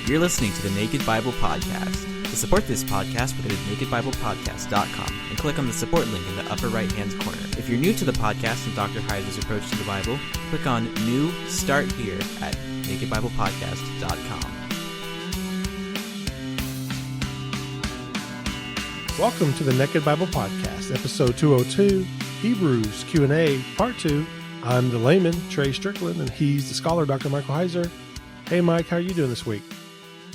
You're listening to the Naked Bible Podcast. To support this podcast, go to nakedbiblepodcast.com and click on the support link in the upper right-hand corner. If you're new to the podcast and Dr. Heiser's approach to the Bible, click on New Start Here at nakedbiblepodcast.com. Welcome to the Naked Bible Podcast, episode 202, Hebrews Q&A, part 2. I'm the layman, Trey Strickland, and he's the scholar, Dr. Michael Heiser. Hey, Mike, how are you doing this week?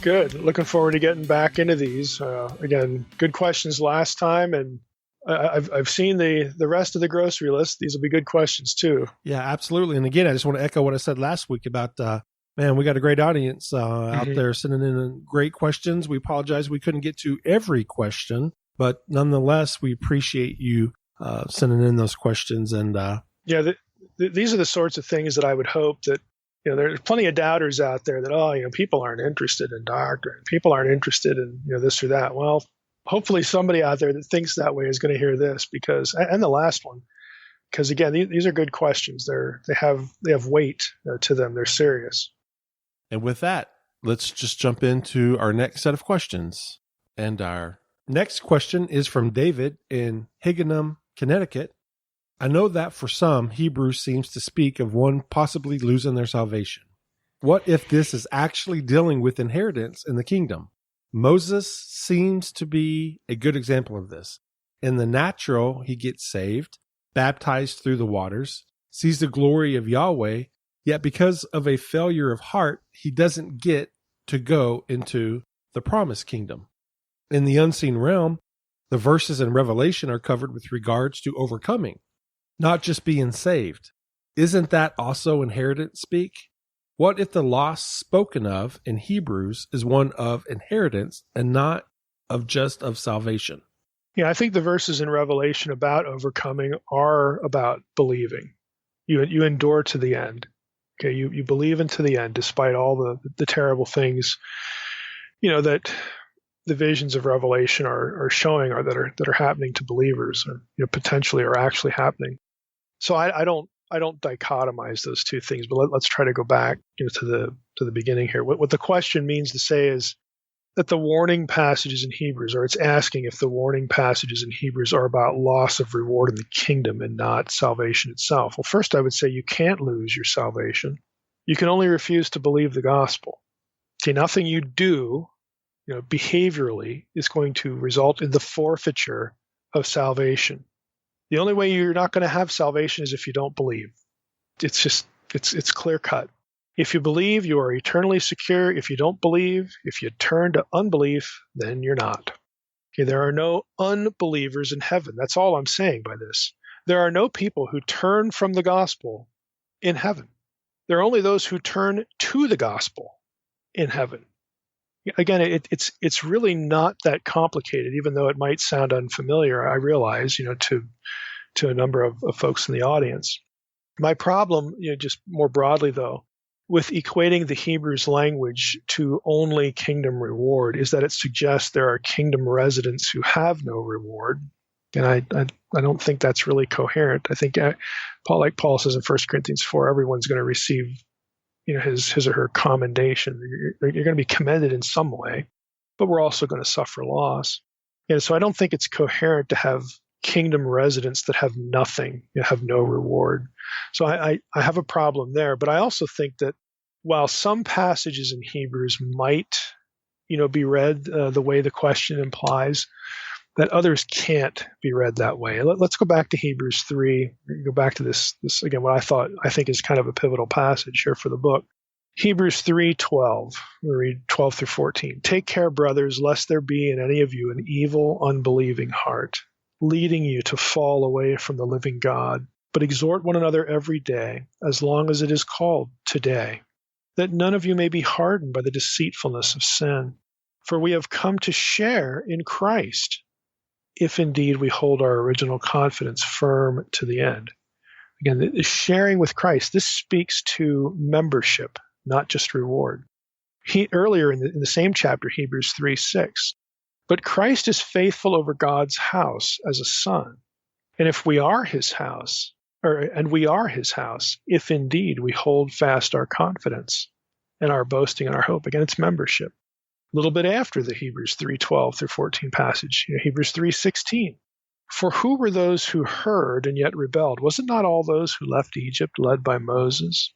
Good. Looking forward to getting back into these. Again, good questions last time, and I've seen the rest of the grocery list. These will be good questions too. Yeah, absolutely. And again, I just want to echo what I said last week about, man, we got a great audience out there sending in great questions. We apologize we couldn't get to every question, but nonetheless, we appreciate you sending in those questions. And these are the sorts of things that I would hope that, there's plenty of doubters out there that, people aren't interested in doctrine. People aren't interested in, this or that. Well, hopefully somebody out there that thinks that way is going to hear this and the last one, because again, these are good questions. They have weight to them. They're serious. And with that, let's just jump into our next set of questions. And our next question is from David in Higganum, Connecticut. I know that for some, Hebrews seems to speak of one possibly losing their salvation. What if this is actually dealing with inheritance in the kingdom? Moses seems to be a good example of this. In the natural, he gets saved, baptized through the waters, sees the glory of Yahweh, yet because of a failure of heart, he doesn't get to go into the promised kingdom. In the unseen realm, the verses in Revelation are covered with regards to overcoming, not just being saved. Isn't that also inheritance speak? What if the loss spoken of in Hebrews is one of inheritance and not of salvation? Yeah, I think the verses in Revelation about overcoming are about believing. You endure to the end. Okay, you believe into the end despite all the terrible things, that the visions of Revelation are showing or that are happening to believers, or potentially are actually happening. So I don't dichotomize those two things, but let's try to go back to the beginning here. What the question means to say is that the warning passages in Hebrews, or it's asking if the warning passages in Hebrews are about loss of reward in the kingdom and not salvation itself. Well, first I would say you can't lose your salvation. You can only refuse to believe the gospel. Okay, nothing you do, behaviorally is going to result in the forfeiture of salvation. The only way you're not going to have salvation is if you don't believe. It's clear cut. If you believe, you are eternally secure. If you don't believe, if you turn to unbelief, then you're not. Okay, there are no unbelievers in heaven. That's all I'm saying by this. There are no people who turn from the gospel in heaven. There are only those who turn to the gospel in heaven. Again, it's really not that complicated, even though it might sound unfamiliar. I realize, to a number of folks in the audience. My problem, just more broadly though, with equating the Hebrews language to only kingdom reward is that it suggests there are kingdom residents who have no reward, and I don't think that's really coherent. I think Paul says in 1 Corinthians 4, everyone's going to receive his or her commendation. You're going to be commended in some way, but we're also going to suffer loss. And so I don't think it's coherent to have kingdom residents that have nothing, have no reward. So I have a problem there. But I also think that while some passages in Hebrews might, be read the way the question implies, that others can't be read that way. Let's go back to Hebrews 3. Go back to this again, what I think is kind of a pivotal passage here for the book. Hebrews 3:12. We'll read 12 through 14. Take care, brothers, lest there be in any of you an evil, unbelieving heart, leading you to fall away from the living God. But exhort one another every day, as long as it is called today, that none of you may be hardened by the deceitfulness of sin. For we have come to share in Christ, if indeed we hold our original confidence firm to the end. Again, the sharing with Christ, this speaks to membership, not just reward. Earlier in the same chapter, Hebrews 3:6, but Christ is faithful over God's house as a son. And if we are his house, if indeed we hold fast our confidence and our boasting and our hope. Again, it's membership. little bit after the Hebrews 3:12 through 14 passage, Hebrews 3:16. For who were those who heard and yet rebelled? Was it not all those who left Egypt led by Moses?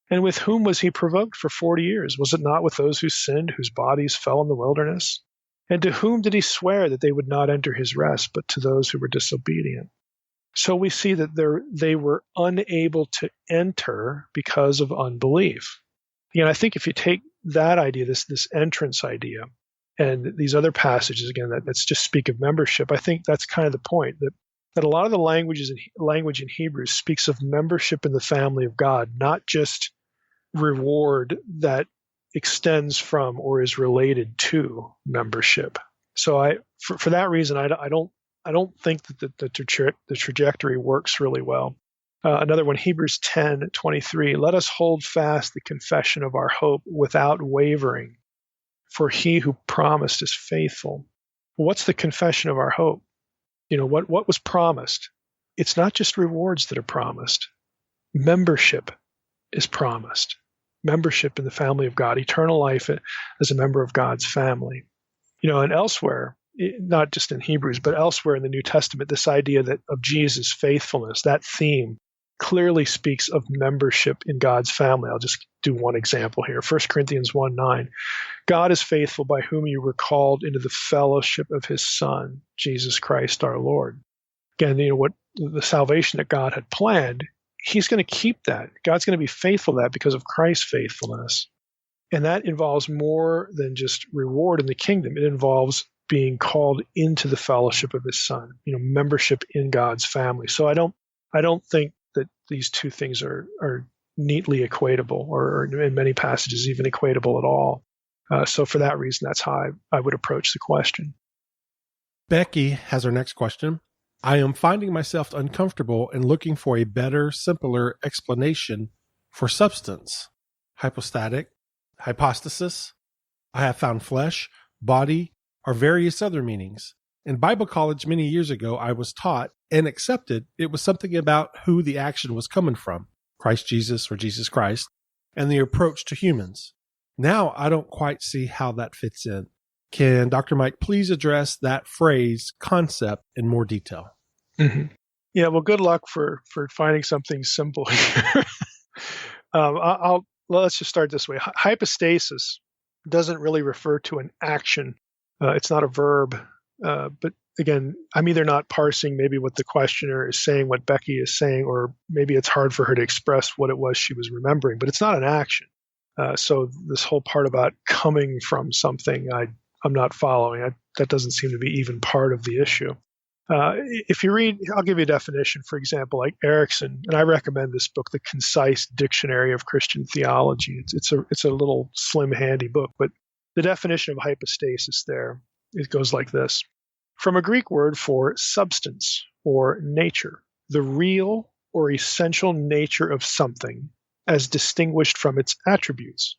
And with whom was he provoked for 40 years? Was it not with those who sinned, whose bodies fell in the wilderness? And to whom did he swear that they would not enter his rest, but to those who were disobedient? So we see that they were unable to enter because of unbelief. Again, I think if you take that idea, this entrance idea, and these other passages, again, that's just speak of membership, I think that's kind of the point, that a lot of the language in Hebrews speaks of membership in the family of God, not just reward that extends from or is related to membership. So for that reason, I don't think that the trajectory works really well. Another one, Hebrews 10:23. Let us hold fast the confession of our hope without wavering, for he who promised is faithful. What's the confession of our hope? What was promised? It's not just rewards that are promised. Membership is promised. Membership in the family of God, eternal life as a member of God's family. And elsewhere, not just in Hebrews, but elsewhere in the New Testament, this idea of Jesus' faithfulness, that theme, clearly speaks of membership in God's family. I'll just do one example here. 1 Corinthians 1:9. God is faithful, by whom you were called into the fellowship of his Son, Jesus Christ our Lord. Again, what the salvation that God had planned, he's going to keep that. God's going to be faithful to that because of Christ's faithfulness. And that involves more than just reward in the kingdom. It involves being called into the fellowship of his Son, membership in God's family. So I don't think that these two things are neatly equatable, or in many passages even equatable at all. So for that reason, that's how I would approach the question. Becky has our next question. I am finding myself uncomfortable and looking for a better, simpler explanation for substance. Hypostatic, hypostasis. I have found flesh, body, or various other meanings. In Bible college many years ago, I was taught and accepted it was something about who the action was coming from, Christ Jesus or Jesus Christ, and the approach to humans. Now I don't quite see how that fits in. Can Dr. Mike please address that phrase concept in more detail? Mm-hmm. Yeah, well, good luck for finding something simple here. Let's just start this way. Hypostasis doesn't really refer to an action. It's not a verb. But again, I'm either not parsing maybe what the questioner is saying, what Becky is saying, or maybe it's hard for her to express what it was she was remembering, but it's not an action. So this whole part about coming from something, I'm not following. That doesn't seem to be even part of the issue. If you read, I'll give you a definition, for example, like Erickson, and I recommend this book, The Concise Dictionary of Christian Theology. It's a little slim, handy book, but the definition of hypostasis there, it goes like this. From a Greek word for substance or nature, the real or essential nature of something as distinguished from its attributes.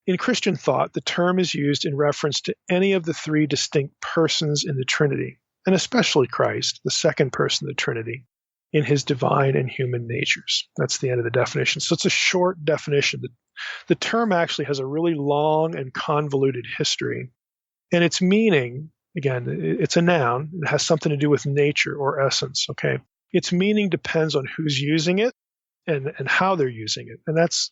In Christian thought, the term is used in reference to any of the three distinct persons in the Trinity, and especially Christ, the second person of the Trinity, in his divine and human natures. That's the end of the definition. So it's a short definition. The term actually has a really long and convoluted history. And its meaning, again, it's a noun. It has something to do with nature or essence, okay? Its meaning depends on who's using it and how they're using it. And that's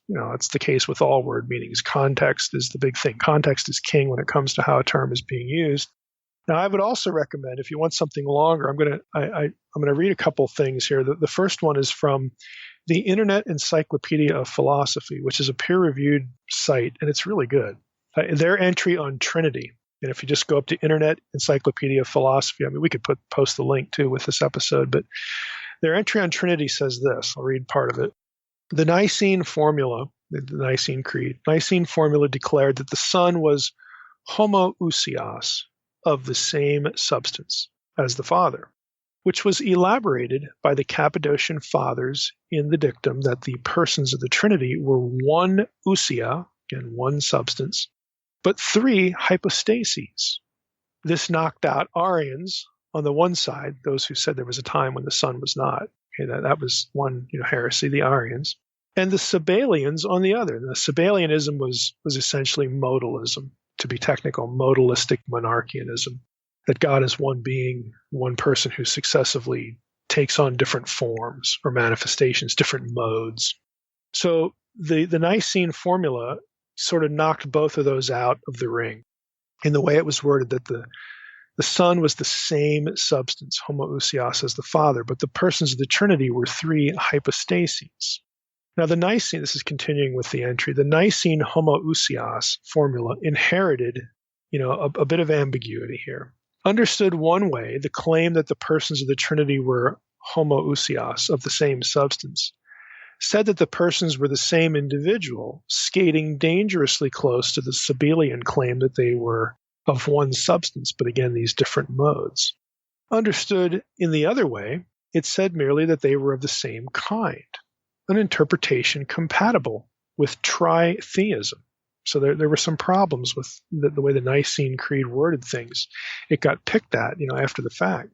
the case with all word meanings. Context is the big thing. Context is king when it comes to how a term is being used. Now, I would also recommend, if you want something longer, I'm going to read a couple things here. The first one is from the Internet Encyclopedia of Philosophy, which is a peer-reviewed site, and it's really good. Their entry on Trinity, and if you just go up to Internet Encyclopedia of Philosophy, we could post the link too with this episode, but their entry on Trinity says this. I'll read part of it. The Nicene Formula, the Nicene Creed, Nicene Formula declared that the Son was homoousios, of the same substance as the Father, which was elaborated by the Cappadocian Fathers in the dictum that the persons of the Trinity were one ousia, again, one substance, but three hypostases. This knocked out Arians on the one side, those who said there was a time when the Son was not. Okay, that was one heresy, the Arians, and the Sabellians on the other. And the Sabellianism was essentially modalism, to be technical, modalistic monarchianism, that God is one being, one person who successively takes on different forms or manifestations, different modes. So the Nicene formula sort of knocked both of those out of the ring in the way it was worded, that the Son was the same substance, homoousios, as the Father, but the persons of the Trinity were three hypostases. Now the Nicene, this is continuing with the entry, the Nicene homoousios formula inherited, a bit of ambiguity here. Understood one way, the claim that the persons of the Trinity were homoousios, of the same substance, said that the persons were the same individual, skating dangerously close to the Sabellian claim that they were of one substance, but again, these different modes. Understood in the other way, it said merely that they were of the same kind, an interpretation compatible with tritheism. So there were some problems with the way the Nicene Creed worded things. It got picked at, after the fact.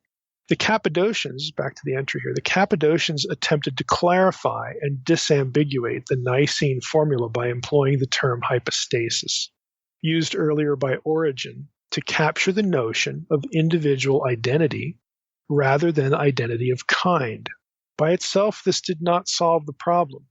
The Cappadocians, back to the entry here, the Cappadocians attempted to clarify and disambiguate the Nicene formula by employing the term hypostasis, used earlier by Origen to capture the notion of individual identity rather than identity of kind. By itself, this did not solve the problem.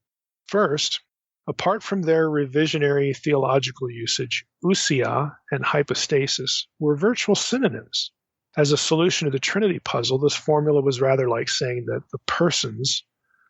First, apart from their revisionary theological usage, ousia and hypostasis were virtual synonyms. As a solution to the Trinity puzzle, this formula was rather like saying that the persons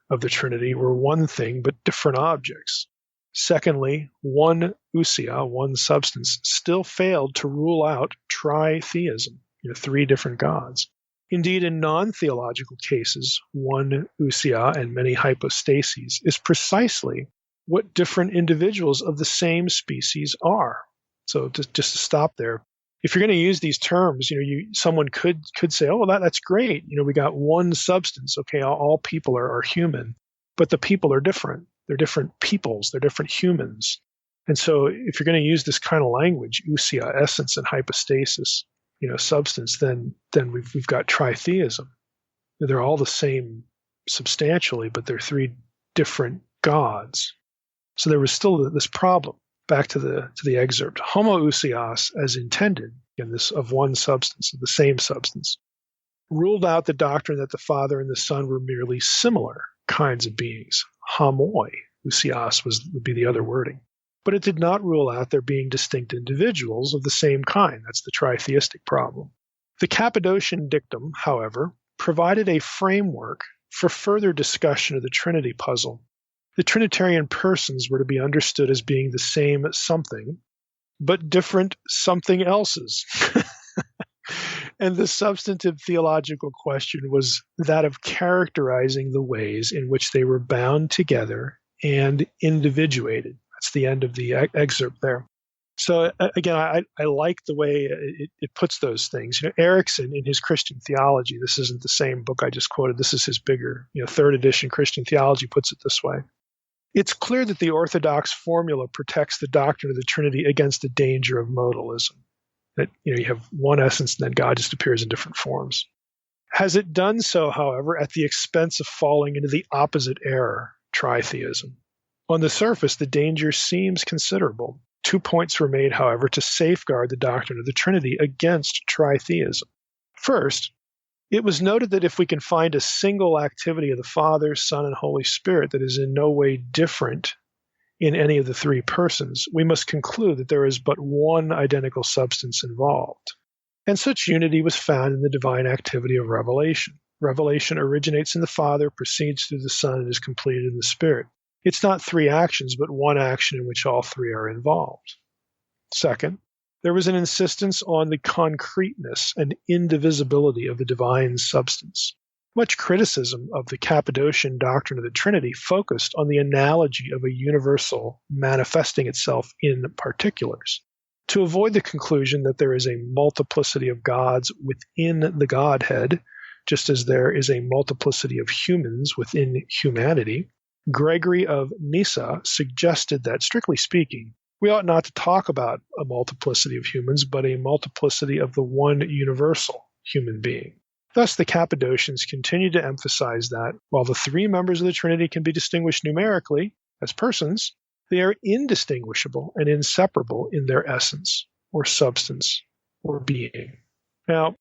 of the Trinity were one thing but different objects. Secondly, one ousia, one substance, still failed to rule out tritheism, three different gods. Indeed, in non-theological cases, one ousia and many hypostases is precisely what different individuals of the same species are. So just to stop there, if you're going to use these terms, someone could say, oh, well, that's great. We got one substance. Okay, all people are human, but the people are different. They're different peoples. They're different humans. And so if you're going to use this kind of language, ousia, essence, and hypostasis, substance, then we've got tritheism. They're all the same substantially, but they're three different gods. So there was still this problem. Back to the excerpt. Homoousios, as intended, in this of one substance, of the same substance, ruled out the doctrine that the Father and the Son were merely similar kinds of beings. Homoi, ousios would be the other wording. But it did not rule out there being distinct individuals of the same kind. That's the tritheistic problem. The Cappadocian dictum, however, provided a framework for further discussion of the Trinity puzzle. The Trinitarian persons were to be understood as being the same something, but different something else's. And the substantive theological question was that of characterizing the ways in which they were bound together and individuated. That's the end of the excerpt there. So again, I like the way it puts those things. Erickson, in his Christian Theology, this isn't the same book I just quoted. This is his bigger, third edition Christian Theology, puts it this way. It's clear that the Orthodox formula protects the doctrine of the Trinity against the danger of modalism. That you have one essence and then God just appears in different forms. Has it done so, however, at the expense of falling into the opposite error, tritheism? On the surface, the danger seems considerable. 2 points were made, however, to safeguard the doctrine of the Trinity against tritheism. First, it was noted that if we can find a single activity of the Father, Son, and Holy Spirit that is in no way different in any of the three persons, we must conclude that there is but one identical substance involved. And such unity was found in the divine activity of revelation. Revelation originates in the Father, proceeds through the Son, and is completed in the Spirit. It's not three actions, but one action in which all three are involved. Second, there was an insistence on the concreteness and indivisibility of the divine substance. Much criticism of the Cappadocian doctrine of the Trinity focused on the analogy of a universal manifesting itself in particulars. To avoid the conclusion that there is a multiplicity of gods within the Godhead, just as there is a multiplicity of humans within humanity, Gregory of Nyssa suggested that, strictly speaking, we ought not to talk about a multiplicity of humans, but a multiplicity of the one universal human being. Thus, the Cappadocians continue to emphasize that while the three members of the Trinity can be distinguished numerically as persons, they are indistinguishable and inseparable in their essence. or substance or being. Now,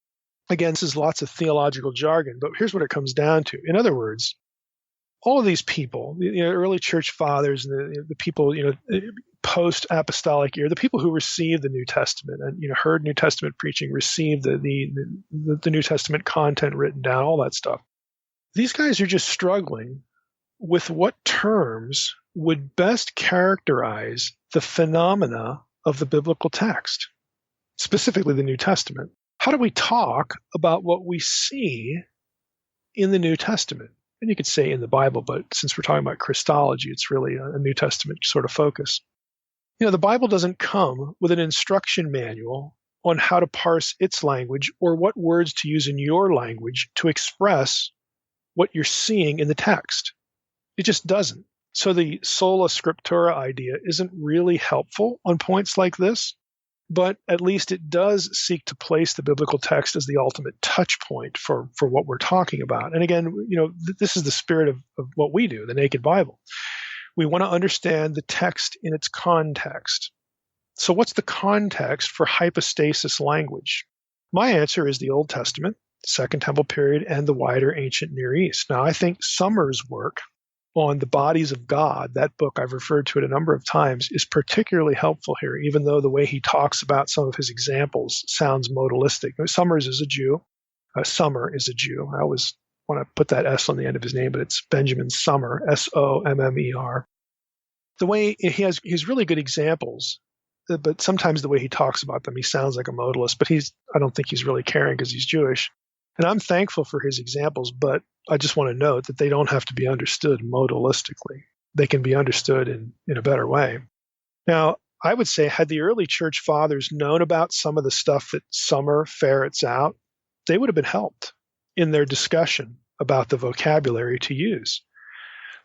again, this is lots of theological jargon, but here's what it comes down to. In other words, all of these people, the early church fathers and the people, post-apostolic era, the people who received the New Testament and heard New Testament preaching, received the New Testament content written down, all that stuff. These guys are just struggling with what terms would best characterize the phenomena of the biblical text, specifically the New Testament. How do we talk about what we see in the New Testament? And you could say in the Bible, but since we're talking about Christology, it's really a New Testament sort of focus. The Bible doesn't come with an instruction manual on how to parse its language or what words to use in your language to express what you're seeing in the text. It just doesn't. So the sola scriptura idea isn't really helpful on points like this, but at least it does seek to place the biblical text as the ultimate touch point for what we're talking about. And again, this is the spirit of what we do, the Naked Bible. We want to understand the text in its context. So what's the context for hypostasis language? My answer is the Old Testament, Second Temple period, and the wider ancient Near East. Now, I think Summers' work on the bodies of God, that book, I've referred to it a number of times, is particularly helpful here, even though the way he talks about some of his examples sounds modalistic. Summers is a Jew. Summer is a Jew. I always want to put that S on the end of his name, but it's Benjamin Sommer, Sommer. The way he has really good examples, but sometimes the way he talks about them, he sounds like a modalist, but I don't think he's really caring because he's Jewish. And I'm thankful for his examples, but I just want to note that they don't have to be understood modalistically. They can be understood in a better way. Now, I would say had the early church fathers known about some of the stuff that Sommer ferrets out, they would have been helped in their discussion about the vocabulary to use.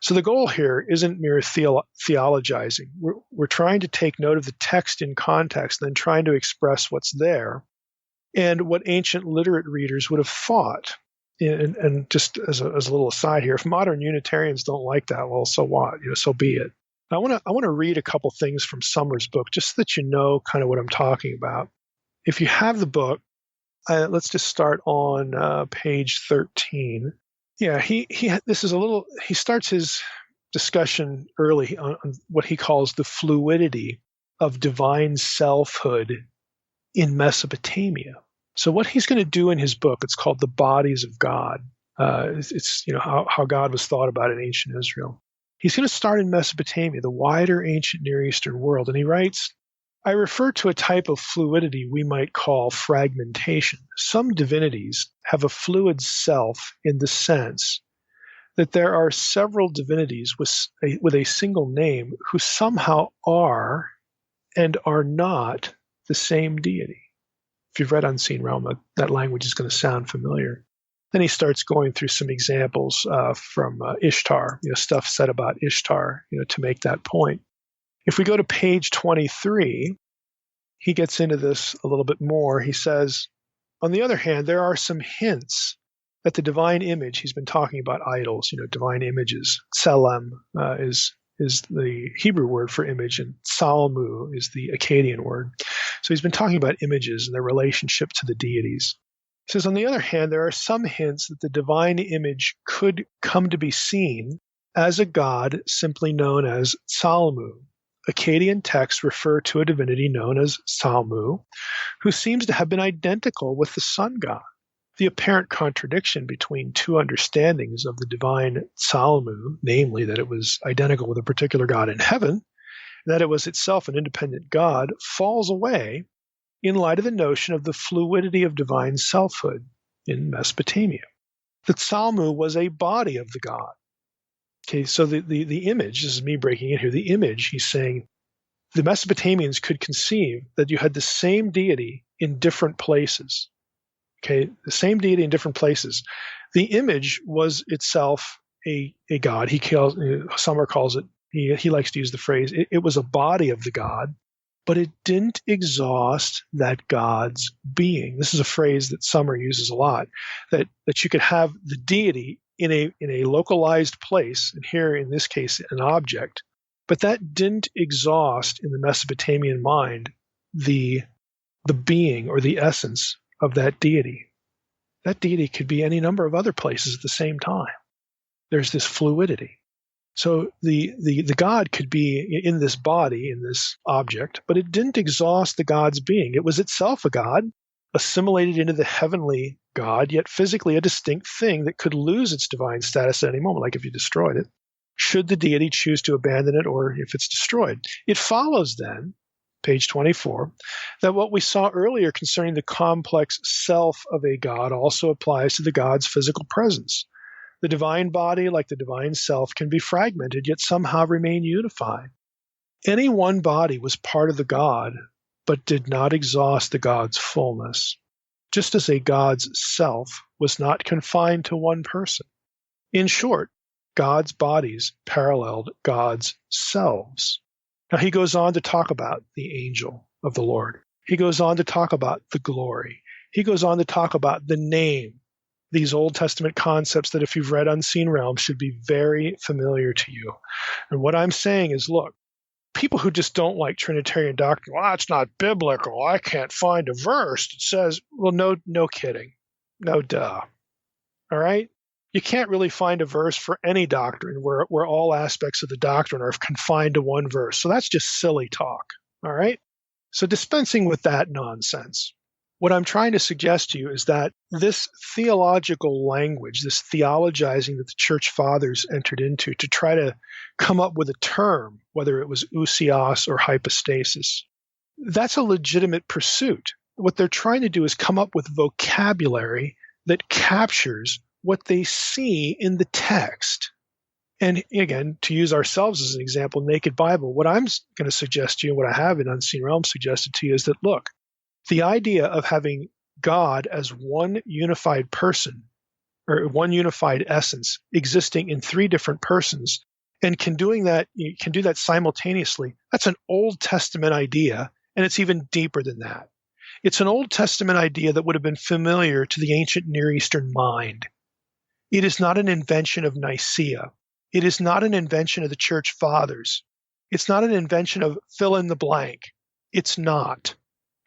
So the goal here isn't mere theologizing. We're trying to take note of the text in context, then trying to express what's there and what ancient literate readers would have thought. And just as a little aside here, if modern Unitarians don't like that, well, so what? So be it. I want to read a couple things from Summers' book, just so that you know kind of what I'm talking about. If you have the book, let's just start on page 13. Yeah, he starts his discussion early on what he calls the fluidity of divine selfhood in Mesopotamia. So what he's going to do in his book, it's called The Bodies of God. It's how God was thought about in ancient Israel. He's going to start in Mesopotamia, the wider ancient Near Eastern world. And he writes, I refer to a type of fluidity we might call fragmentation. Some divinities have a fluid self in the sense that there are several divinities with a single name who somehow are and are not the same deity. If you've read Unseen Realm, that language is going to sound familiar. Then he starts going through some examples from Ishtar, stuff said about Ishtar, to make that point. If we go to page 23, he gets into this a little bit more. He says, on the other hand, there are some hints that the divine image, he's been talking about idols, divine images. Tselem is the Hebrew word for image, and Salmu is the Akkadian word. So he's been talking about images and their relationship to the deities. He says, on the other hand, there are some hints that the divine image could come to be seen as a god simply known as Salmu. Akkadian texts refer to a divinity known as Salmu, who seems to have been identical with the sun god. The apparent contradiction between two understandings of the divine Salmu, namely that it was identical with a particular god in heaven, and that it was itself an independent god, falls away in light of the notion of the fluidity of divine selfhood in Mesopotamia. That Salmu was a body of the god. Okay, so the image, this is me breaking in here, the image, he's saying, the Mesopotamians could conceive that you had the same deity in different places. Okay, the same deity in different places. The image was itself a god. Sommer calls it, he likes to use the phrase, it was a body of the god, but it didn't exhaust that god's being. This is a phrase that Sommer uses a lot, that you could have the deity in a localized place, and here in this case an object, but that didn't exhaust in the Mesopotamian mind the the being or the essence of that deity. That deity could be any number of other places at the same time. There's this fluidity. So the God could be in this body, in this object, but it didn't exhaust the God's being. It was itself a God, assimilated into the heavenly God, yet physically a distinct thing that could lose its divine status at any moment, like if you destroyed it, should the deity choose to abandon it or if it's destroyed. It follows then, page 24, that what we saw earlier concerning the complex self of a God also applies to the God's physical presence. The divine body, like the divine self, can be fragmented, yet somehow remain unified. Any one body was part of the God, but did not exhaust the God's fullness, just as a God's self was not confined to one person. In short, God's bodies paralleled God's selves. Now he goes on to talk about the angel of the Lord. He goes on to talk about the glory. He goes on to talk about the name. These Old Testament concepts that if you've read Unseen Realms should be very familiar to you. And what I'm saying is, look, people who just don't like Trinitarian doctrine, well, it's not biblical. I can't find a verse that says, well, no kidding. No duh. All right? You can't really find a verse for any doctrine where all aspects of the doctrine are confined to one verse. So that's just silly talk. All right? So dispensing with that nonsense. What I'm trying to suggest to you is that this theological language, this theologizing that the church fathers entered into to try to come up with a term, whether it was ousios or hypostasis, that's a legitimate pursuit. What they're trying to do is come up with vocabulary that captures what they see in the text. And again, to use ourselves as an example, Naked Bible, what I'm going to suggest to you, and what I have in Unseen Realms suggested to you is that, look, the idea of having God as one unified person or one unified essence existing in three different persons and you can do that simultaneously. That's an Old Testament idea, and it's even deeper than that. It's an Old Testament idea that would have been familiar to the ancient Near Eastern mind. It is not an invention of Nicaea. It is not an invention of the church fathers. It's not an invention of fill in the blank. It's not.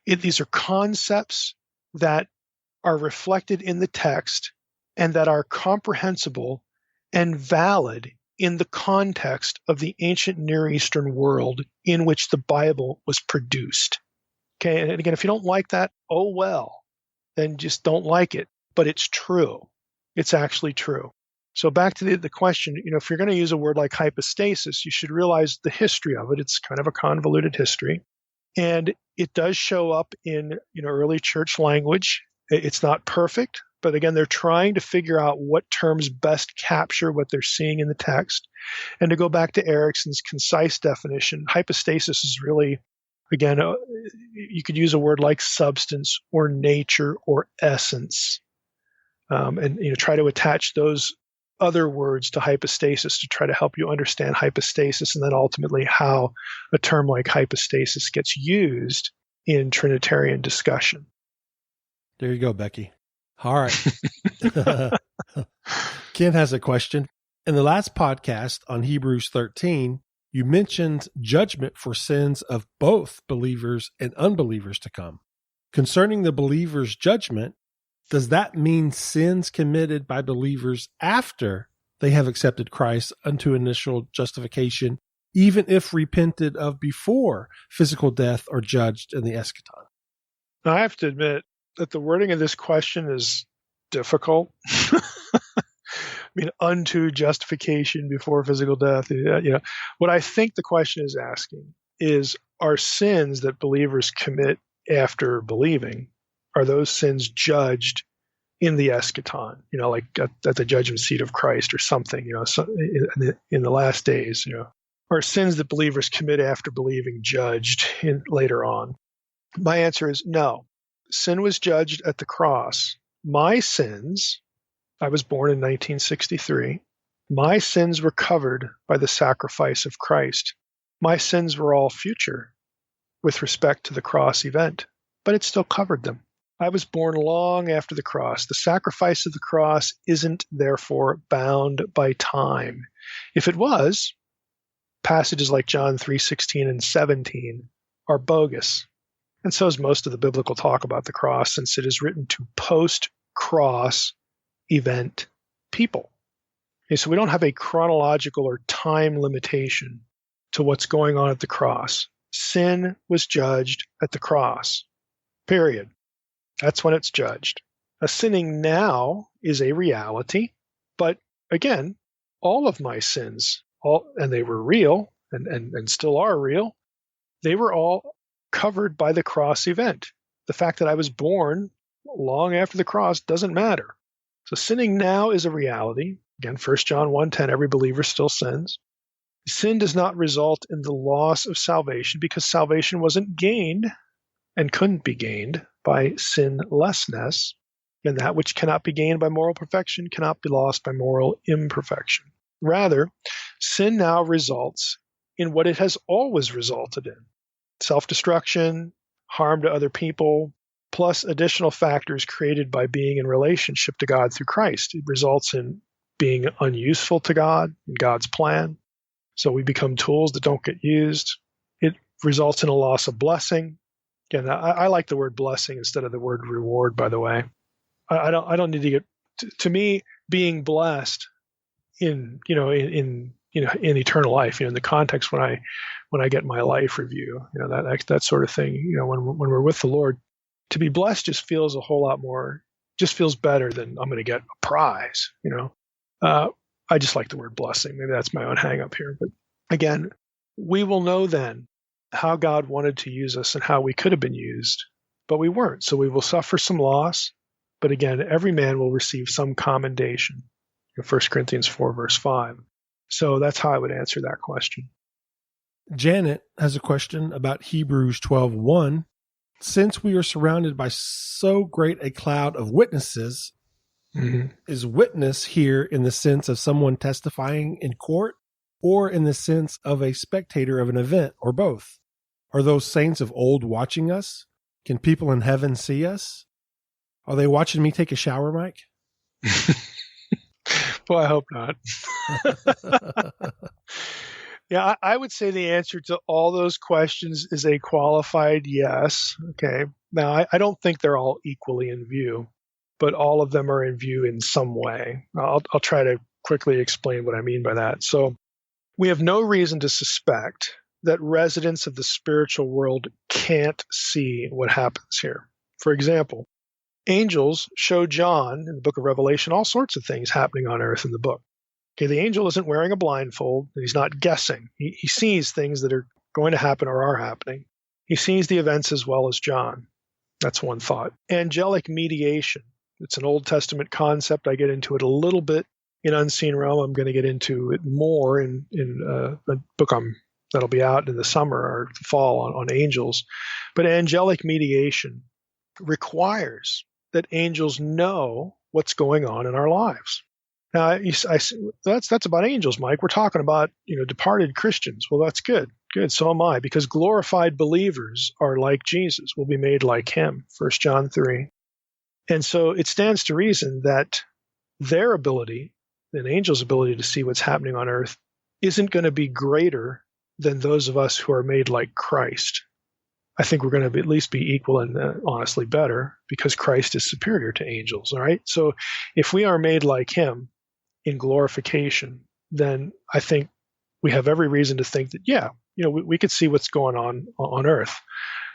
These are concepts that are reflected in the text and that are comprehensible and valid in the context of the ancient Near Eastern world in which the Bible was produced. Okay, and again, if you don't like that, oh well, then just don't like it. But it's true. It's actually true. So back to the question, if you're going to use a word like hypostasis, you should realize the history of it. It's kind of a convoluted history. And it does show up in early church language. It's not perfect, but again, they're trying to figure out what terms best capture what they're seeing in the text. And to go back to Erickson's concise definition, hypostasis is really, again, you could use a word like substance or nature or essence, and try to attach those other words to hypostasis to try to help you understand hypostasis, and then ultimately how a term like hypostasis gets used in Trinitarian discussion. There you go, Becky. All right. Ken has a question. In the last podcast on Hebrews 13, you mentioned judgment for sins of both believers and unbelievers to come. Concerning the believer's judgment, does that mean sins committed by believers after they have accepted Christ unto initial justification, even if repented of before physical death or judged in the eschaton? Now, I have to admit that the wording of this question is difficult. Unto justification before physical death. What I think the question is asking is, are sins that believers commit after believing, are those sins judged in the eschaton, like at the judgment seat of Christ or something, in the last days, are sins that believers commit after believing judged later on? My answer is no. Sin was judged at the cross. My sins, I was born in 1963. My sins were covered by the sacrifice of Christ. My sins were all future with respect to the cross event, but it still covered them. I was born long after the cross. The sacrifice of the cross isn't therefore bound by time. If it was, passages like John 3:16 and 17 are bogus. And so is most of the biblical talk about the cross, since it is written to post-cross event people. Okay, so we don't have a chronological or time limitation to what's going on at the cross. Sin was judged at the cross, period. That's when it's judged. Sinning now is a reality, but again, all of my sins, and they were real and still are real, they were all covered by the cross event. The fact that I was born long after the cross doesn't matter. So sinning now is a reality. Again, 1 John 1:10, every believer still sins. Sin does not result in the loss of salvation because salvation wasn't gained and couldn't be gained by sinlessness. And that which cannot be gained by moral perfection cannot be lost by moral imperfection. Rather, sin now results in what it has always resulted in: self-destruction, harm to other people, plus additional factors created by being in relationship to God through Christ. It results in being unuseful to God in God's plan. So we become tools that don't get used. It results in a loss of blessing. Again, I like the word blessing instead of the word reward, by the way. I don't need to get, to me, being blessed in eternal life, in the context when I get my life review, that sort of thing, when we're with the Lord, to be blessed just feels a whole lot more, just feels better than I'm going to get a prize, I just like the word blessing. Maybe that's my own hang up here. But again, we will know then how God wanted to use us and how we could have been used, but we weren't. So we will suffer some loss. But again, every man will receive some commendation. 1 Corinthians 4, verse 5. So that's how I would answer that question. Janet has a question about Hebrews 12:1. Since we are surrounded by so great a cloud of witnesses, is witness here in the sense of someone testifying in court or in the sense of a spectator of an event, or both? Are those saints of old watching us? Can people in heaven see us? Are they watching me take a shower, Mike? Well, I hope not. Yeah, I would say the answer to all those questions is a qualified yes. Okay. Now, I don't think they're all equally in view, but all of them are in view in some way. I'll try to quickly explain what I mean by that. So we have no reason to suspect that residents of the spiritual world can't see what happens here. For example, angels show John in the book of Revelation all sorts of things happening on earth in the book. Okay, the angel isn't wearing a blindfold. He's not guessing. He sees things that are going to happen or are happening. He sees the events as well as John. That's one thought. Angelic mediation. It's an Old Testament concept. I get into it a little bit in Unseen Realm. I'm going to get into it more in a book that'll be out in the summer or the fall on angels. But angelic mediation requires that angels know what's going on in our lives. Now, that's about angels, Mike. We're talking about departed Christians. Well, that's good. Good. So am I, because glorified believers are like Jesus, will be made like him. 1 John 3. And so it stands to reason that their ability, an angel's ability to see what's happening on earth, isn't going to be greater than those of us who are made like Christ. I think we're going to at least be equal and honestly better, because Christ is superior to angels. All right. So if we are made like him in glorification, then I think we have every reason to think that, we could see what's going on earth.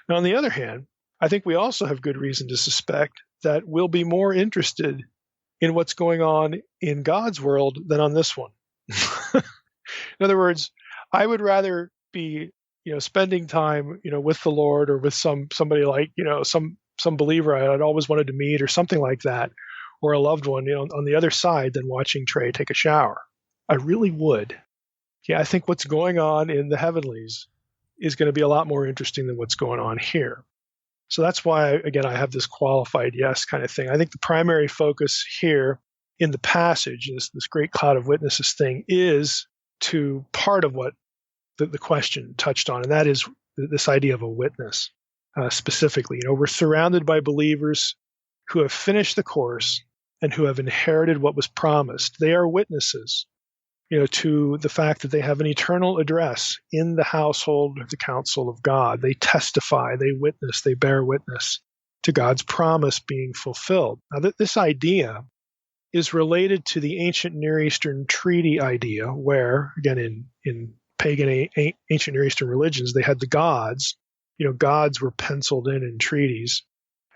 Now, on the other hand, I think we also have good reason to suspect that we'll be more interested in what's going on in God's world than on this one. In other words, I would rather be spending time, with the Lord or with somebody like, some believer I'd always wanted to meet or something like that, or a loved one, on the other side than watching Trey take a shower. I really would. Yeah, I think what's going on in the heavenlies is going to be a lot more interesting than what's going on here. So that's why, again, I have this qualified yes kind of thing. I think the primary focus here in the passage, this great cloud of witnesses thing, is to part of what the question touched on, and that is this idea of a witness specifically. We're surrounded by believers who have finished the course and who have inherited what was promised. They are witnesses. to the fact that they have an eternal address in the household of the council of God. They testify, they witness, they bear witness to God's promise being fulfilled. Now, this idea is related to the ancient Near Eastern treaty idea, where, again, in pagan ancient Near Eastern religions, they had the gods. Gods were penciled in treaties,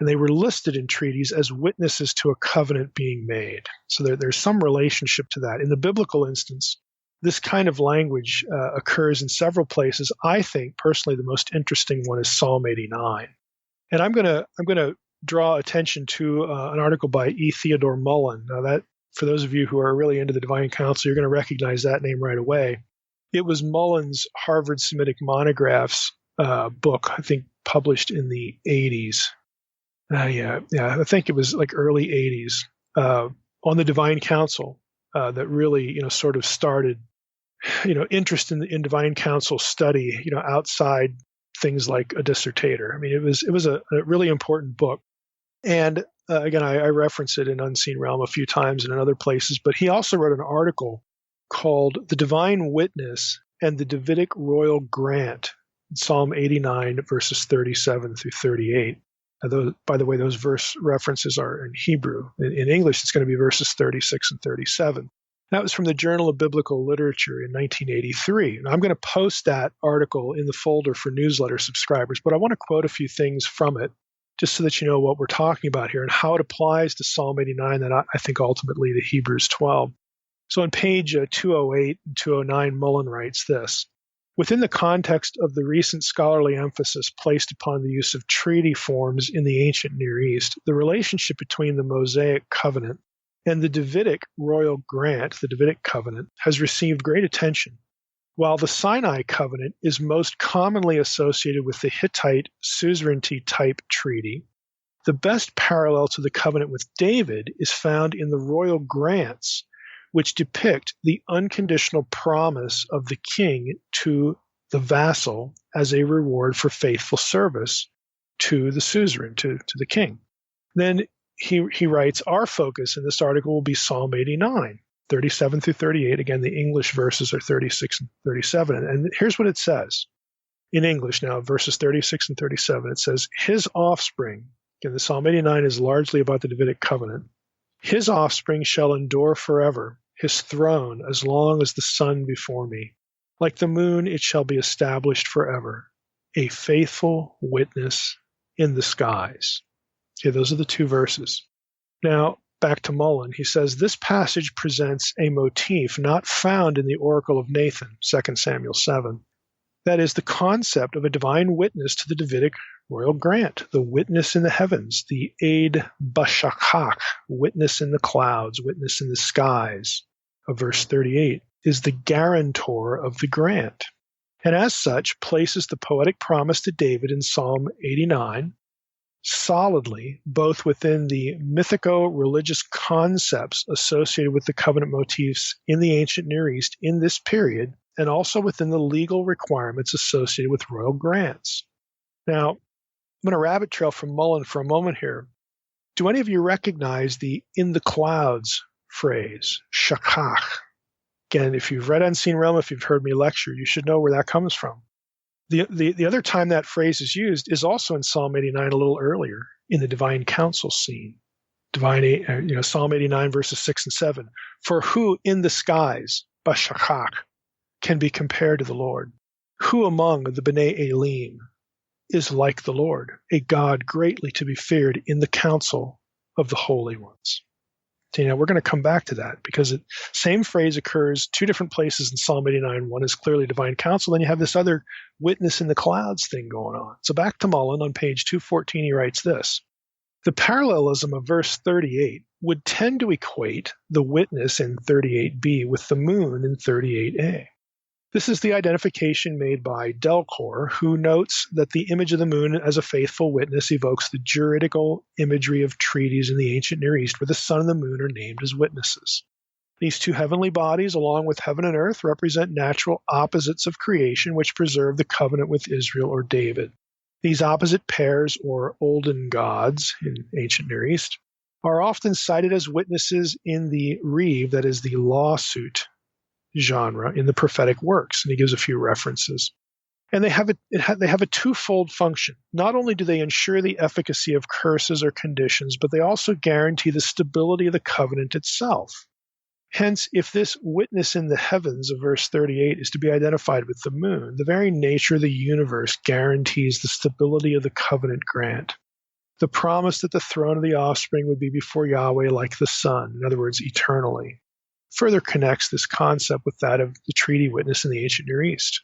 and they were listed in treaties as witnesses to a covenant being made. So there's some relationship to that. In the biblical instance, this kind of language occurs in several places. I think, personally, the most interesting one is Psalm 89. And I'm going to draw attention to an article by E. Theodore Mullen. Now, that, for those of you who are really into the Divine Council, you're going to recognize that name right away. It was Mullen's Harvard Semitic Monographs book, I think, published in the 80s. I think it was like early 80s, on the Divine Council, that really, sort of started, interest in Divine Council study, outside things like a dissertator. I mean, it was a really important book. And again, I reference it in Unseen Realm a few times and in other places, but he also wrote an article called The Divine Witness and the Davidic Royal Grant, Psalm 89, verses 37 through 38. By the way, those verse references are in Hebrew. In English, it's going to be verses 36 and 37. That was from the Journal of Biblical Literature in 1983. And I'm going to post that article in the folder for newsletter subscribers, but I want to quote a few things from it, just so that you know what we're talking about here and how it applies to Psalm 89 and I think ultimately to Hebrews 12. So on page 208 and 209, Mullen writes this: within the context of the recent scholarly emphasis placed upon the use of treaty forms in the ancient Near East, the relationship between the Mosaic covenant and the Davidic royal grant, the Davidic covenant, has received great attention. While the Sinai covenant is most commonly associated with the Hittite suzerainty type treaty, the best parallel to the covenant with David is found in the royal grants, which depict the unconditional promise of the king to the vassal as a reward for faithful service to the suzerain, to the king. Then he writes, our focus in this article will be Psalm 89, 37 through 38. Again, the English verses are 36 and 37. And here's what it says in English now, verses 36 and 37. It says, his offspring, again, the Psalm 89 is largely about the Davidic covenant. His offspring shall endure forever, his throne as long as the sun before me. Like the moon, it shall be established forever, a faithful witness in the skies. Okay, those are the two verses. Now, back to Mullen. He says, this passage presents a motif not found in the Oracle of Nathan, 2 Samuel 7. That is the concept of a divine witness to the Davidic royal grant, the witness in the heavens, the Eid Bashakach, witness in the clouds, witness in the skies, of verse 38, is the guarantor of the grant, and as such places the poetic promise to David in Psalm 89 solidly both within the mythico-religious concepts associated with the covenant motifs in the ancient Near East in this period, and also within the legal requirements associated with royal grants. Now, I'm going to rabbit trail from Mullen for a moment here. Do any of you recognize the in the clouds phrase, shakach? Again, if you've read Unseen Realm, if you've heard me lecture, you should know where that comes from. The other time that phrase is used is also in Psalm 89 a little earlier in the Divine Council scene. Psalm 89 verses 6 and 7. For who in the skies, bashakach, can be compared to the Lord? Who among the B'nai Elim is like the Lord, a God greatly to be feared in the council of the holy ones? So, we're going to come back to that because the same phrase occurs two different places in Psalm 89. One is clearly divine counsel. Then you have this other witness in the clouds thing going on. So back to Mullen on page 214, he writes this. The parallelism of verse 38 would tend to equate the witness in 38b with the moon in 38a. This is the identification made by Delcor, who notes that the image of the moon as a faithful witness evokes the juridical imagery of treaties in the ancient Near East, where the sun and the moon are named as witnesses. These two heavenly bodies, along with heaven and earth, represent natural opposites of creation, which preserve the covenant with Israel or David. These opposite pairs, or olden gods in ancient Near East, are often cited as witnesses in the reeve, that is the lawsuit, genre in the prophetic works, and he gives a few references. And they have a twofold function. Not only do they ensure the efficacy of curses or conditions, but they also guarantee the stability of the covenant itself. Hence, if this witness in the heavens of verse 38 is to be identified with the moon, the very nature of the universe guarantees the stability of the covenant grant. The promise that the throne of the offspring would be before Yahweh like the sun, in other words, eternally, further connects this concept with that of the treaty witness in the ancient Near East.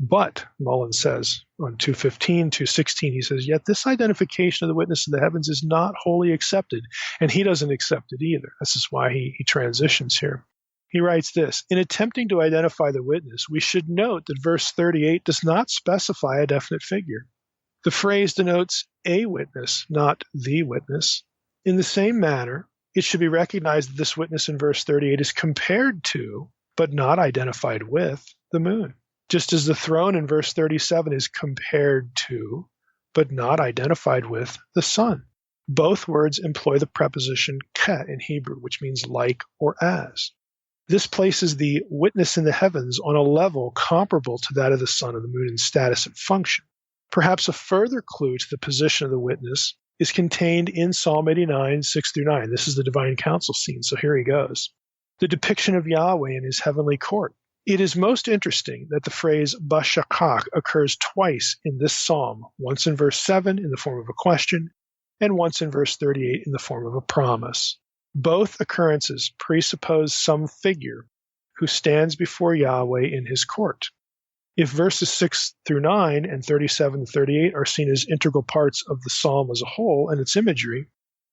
But, Mullen says on 2:15, 2:16, he says, yet this identification of the witness in the heavens is not wholly accepted, and he doesn't accept it either. This is why he transitions here. He writes this, in attempting to identify the witness, we should note that verse 38 does not specify a definite figure. The phrase denotes a witness, not the witness. In the same manner, it should be recognized that this witness in verse 38 is compared to, but not identified with, the moon. Just as the throne in verse 37 is compared to, but not identified with, the sun. Both words employ the preposition ke in Hebrew, which means like or as. This places the witness in the heavens on a level comparable to that of the sun and the moon in status and function. Perhaps a further clue to the position of the witness is contained in Psalm 89, 6-9. This is the divine council scene, so here he goes. The depiction of Yahweh in his heavenly court. It is most interesting that the phrase bashakach occurs twice in this psalm, once in verse 7 in the form of a question, and once in verse 38 in the form of a promise. Both occurrences presuppose some figure who stands before Yahweh in his court. If verses 6-9 and 37-38 are seen as integral parts of the psalm as a whole and its imagery,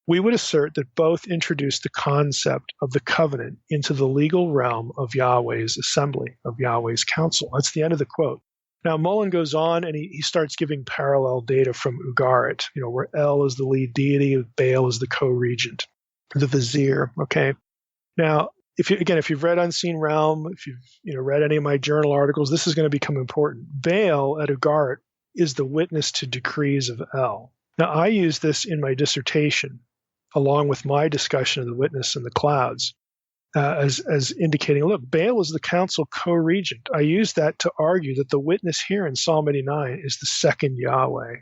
we would assert that both introduce the concept of the covenant into the legal realm of Yahweh's assembly, of Yahweh's council. That's the end of the quote. Now, Mullen goes on and he starts giving parallel data from Ugarit, where El is the lead deity, Baal is the co-regent, the vizier, okay? Now, if you've read Unseen Realm, if you've read any of my journal articles, this is going to become important. Baal at Ugarit is the witness to decrees of El. Now, I use this in my dissertation, along with my discussion of the witness in the clouds, as indicating, look, Baal is the council co-regent. I use that to argue that the witness here in Psalm 89 is the second Yahweh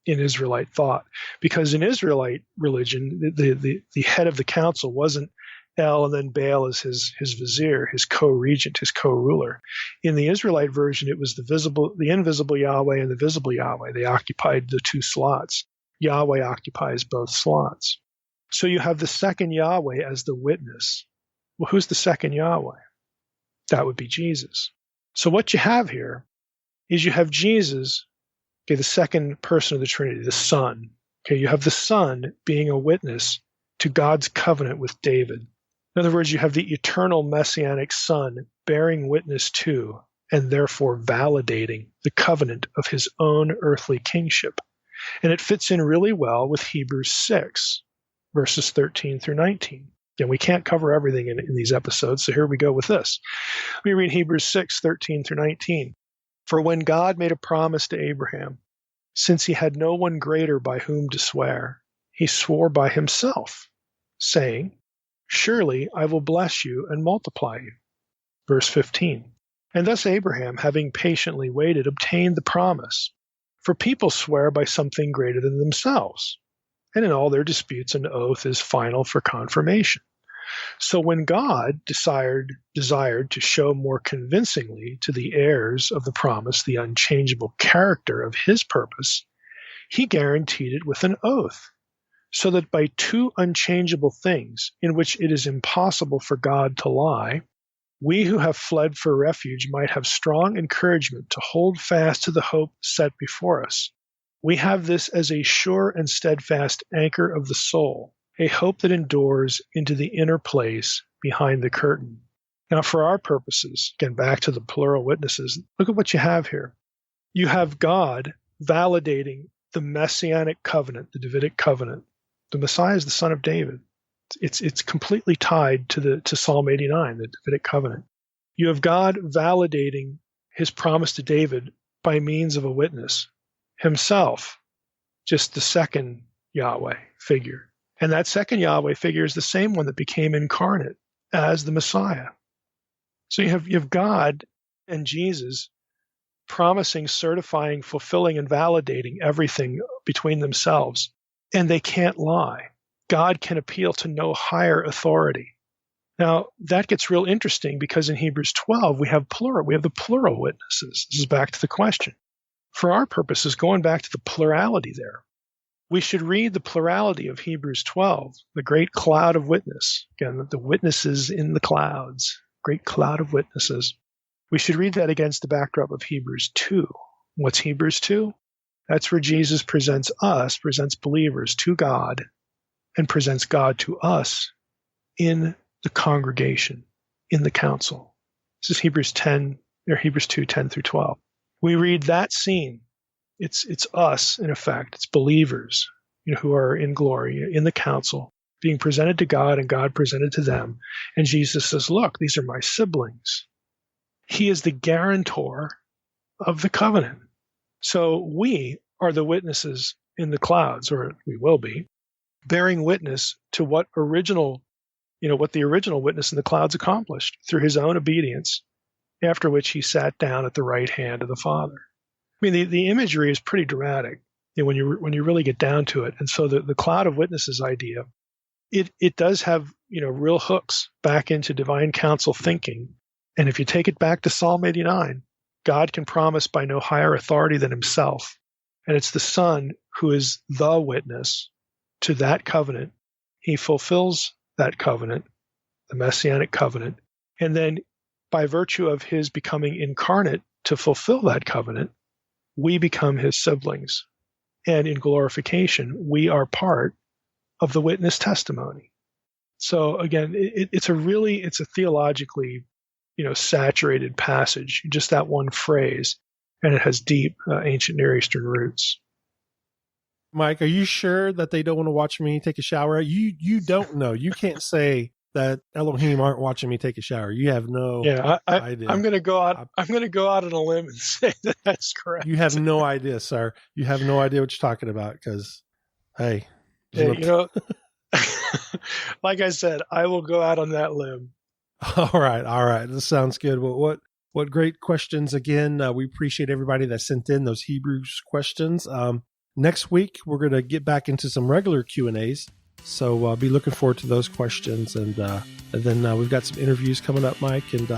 in Israelite thought. Because in Israelite religion, the head of the council wasn't El and then Baal is his vizier, his co-regent, his co-ruler. In the Israelite version, it was the invisible Yahweh and the visible Yahweh. They occupied the two slots. Yahweh occupies both slots. So you have the second Yahweh as the witness. Well, who's the second Yahweh? That would be Jesus. So what you have here is you have Jesus, the second person of the Trinity, the Son. You have the Son being a witness to God's covenant with David. In other words, you have the eternal messianic Son bearing witness to and therefore validating the covenant of his own earthly kingship. And it fits in really well with Hebrews 6, verses 13-19. Again, we can't cover everything in these episodes, so here we go with this. Let me read Hebrews 6, 13-19. For when God made a promise to Abraham, since he had no one greater by whom to swear, he swore by himself, saying, surely I will bless you and multiply you. Verse 15. And thus Abraham, having patiently waited, obtained the promise. For people swear by something greater than themselves, and in all their disputes an oath is final for confirmation. So when God desired to show more convincingly to the heirs of the promise the unchangeable character of his purpose, he guaranteed it with an oath, so that by two unchangeable things in which it is impossible for God to lie, we who have fled for refuge might have strong encouragement to hold fast to the hope set before us. We have this as a sure and steadfast anchor of the soul, a hope that endures into the inner place behind the curtain. Now, for our purposes, again, back to the plural witnesses, look at what you have here. You have God validating the messianic covenant, the Davidic covenant. The Messiah is the son of David. It's completely tied to Psalm 89, the Davidic covenant. You have God validating his promise to David by means of a witness, himself, just the second Yahweh figure. And that second Yahweh figure is the same one that became incarnate as the Messiah. So you have God and Jesus promising, certifying, fulfilling, and validating everything between themselves, and they can't lie. God can appeal to no higher authority. Now, that gets real interesting because in Hebrews 12, we have the plural witnesses. This is back to the question. For our purposes, going back to the plurality there, we should read the plurality of Hebrews 12, the great cloud of witness. Again, the witnesses in the clouds, great cloud of witnesses. We should read that against the backdrop of Hebrews 2. What's Hebrews 2? That's where Jesus presents believers to God, and presents God to us in the congregation, in the council. This is Hebrews 2, 10 through 12. We read that scene. It's us, in effect. It's believers, who are in glory, in the council, being presented to God and God presented to them. And Jesus says, look, these are my siblings. He is the guarantor of the covenant. So we are the witnesses in the clouds, or we will be, bearing witness to what the original witness in the clouds accomplished through his own obedience, after which he sat down at the right hand of the Father. I mean, the imagery is pretty dramatic when you really get down to it. And so the cloud of witnesses idea, it does have real hooks back into divine council thinking. And if you take it back to Psalm 89, God can promise by no higher authority than himself. And it's the Son who is the witness to that covenant. He fulfills that covenant, the Messianic covenant. And then by virtue of his becoming incarnate to fulfill that covenant, we become his siblings. And in glorification, we are part of the witness testimony. So again, it's a theologically, saturated passage, just that one phrase, and it has deep ancient Near Eastern roots. Mike, are you sure that they don't want to watch me take a shower? You don't know. You can't say that Elohim aren't watching me take a shower. You have no idea. I'm going to go out. I'm going to go out on a limb and say that that's correct. You have no idea, sir. You have no idea what you're talking about. Because, hey, like I said, I will go out on that limb. All right. This sounds good. Well, what great questions again. We appreciate everybody that sent in those Hebrews questions. Next week, we're going to get back into some regular Q&As. So be looking forward to those questions. And then we've got some interviews coming up, Mike. And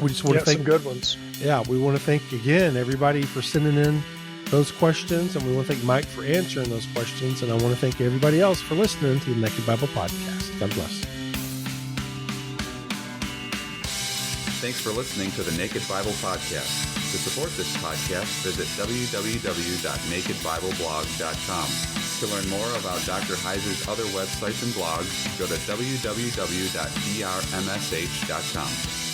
we just want to thank some good ones. Yeah, we want to thank, again, everybody for sending in those questions. And we want to thank Mike for answering those questions. And I want to thank everybody else for listening to the Naked Bible Podcast. God bless. Thanks for listening to the Naked Bible Podcast. To support this podcast, visit www.nakedbibleblog.com. To learn more about Dr. Heiser's other websites and blogs, go to www.drmsh.com.